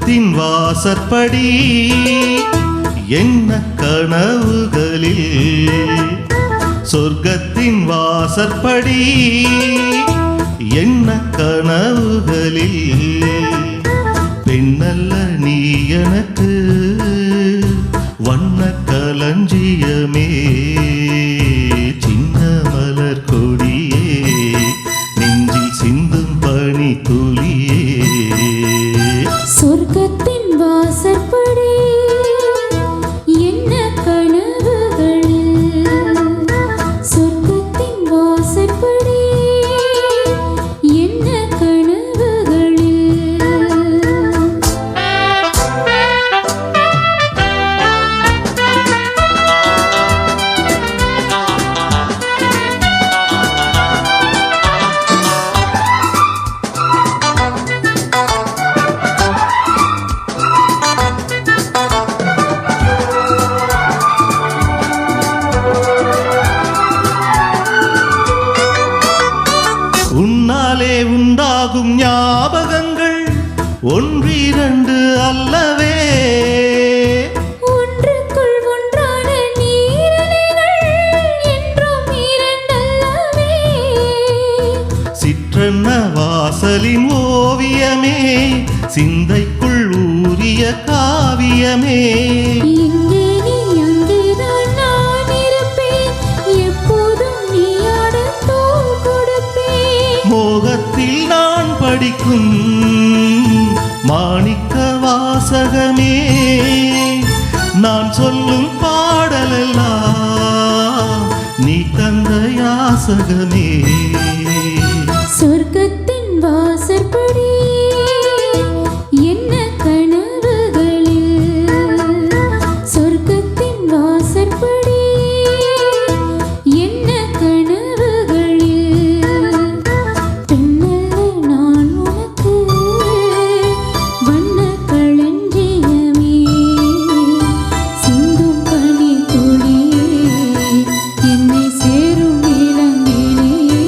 சொர்க்கத்தின் வாசற்படி என்ன கனவுகளில், சொர்க்கத்தின் வாசற்படி என்ன கனவுகளில், பெண்ணல்ல நீ எனக்கு வண்ண களஞ்சியமே, சின்ன மலர் கொடியே, நெஞ்சில் சிந்தும் பனி துளியே. சொர்க்கத்தின் வாசற்படி என்ன கனவுகளில், சொர்க்கத்தின் வாசற்படி என்ன கனவுகளில். உன்னாலே உண்டாகும் ஞாபகங்கள் ஒன்றிரண்டு அல்லவே, ஒன்றுக்குள் ஒன்றான நீரலைகள் என்றும் இரண்டல்லவே. சிற்றன்ன வாசலின் ஓவியமே, சிந்தைக்குள் ஊறிய காவியமே. இங்கே நீ அங்கேதான் நான் இருப்பேன், எப்போதும் நீ ஆட தோள் கொடுப்பேன். மோகத்தில் நான் படிக்கும் மாணிக்க வாசகமே, நான் சொல்லும் பாடலெல்லாம் நீ தந்த யாசகமே. சொர்க்கத்தின் வாசற்படி என்ன கனவுகளில், சொர்க்கத்தின் வாசற்படி என்ன கனவுகளில், பெண்ணல்ல நான் உனக்கு வண்ண களஞ்சியமே, சிந்தும் பனி துளியே, என்னை சேரும் இளங்கிளியே.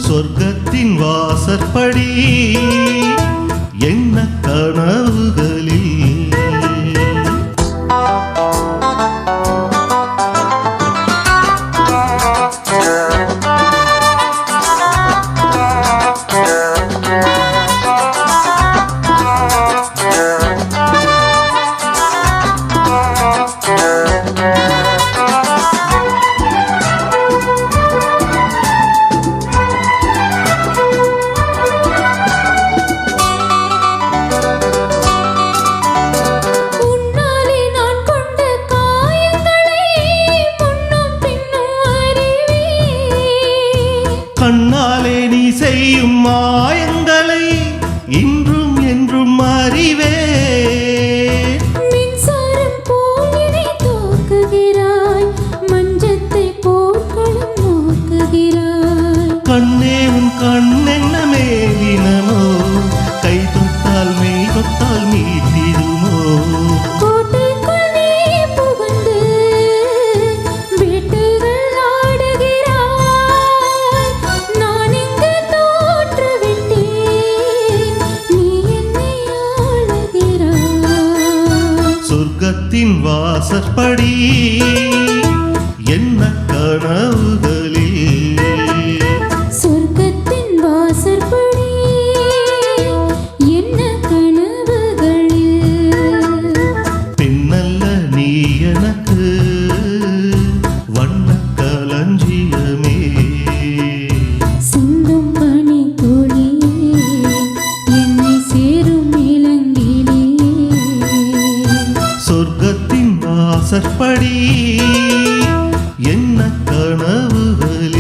சொர்க்கத்தின் வாசற்படி என்ன கனவுகளில். உன்னாலே நான் கொண்ட காயங்களை முன்னும் பின்னும் அறிவேன். கண்ணாலே நீ செய்யும் மாயங்களை இன்றும் என்றும் அறிவே. மின்சாரம் போல் என்னை தோக்குகிறாய், மஞ்சத்தை போர்க்களம் நோக்குகிறாய். கண்ணே உன் கண்ணென்ன மேலினமோ, கை தொட்டால் மெய் தொட்டால் மீட்டிடுமோ. கோட்டைக்குள் நீ புகுந்து வேட்டைகள் ஆடுகிறாய், நான் இங்கு தோற்றுவிட்டேன், நீ என்னை ஆளுகிறாய். சொர்க்கத்தின் வாசற்படி என்ன கனவுகளில், சொர்க்கத்தின் வாசற்படி என்ன கனவுகளில், பெண்ணல்ல நீ எனக்கு வண்ண களஞ்சியமே, சிந்தும் பனி துளியே, என்னை சேரும் இளங்கிளியே. சொர்க்கத்தின் வாசற்படி என்ன கனவுகளில்.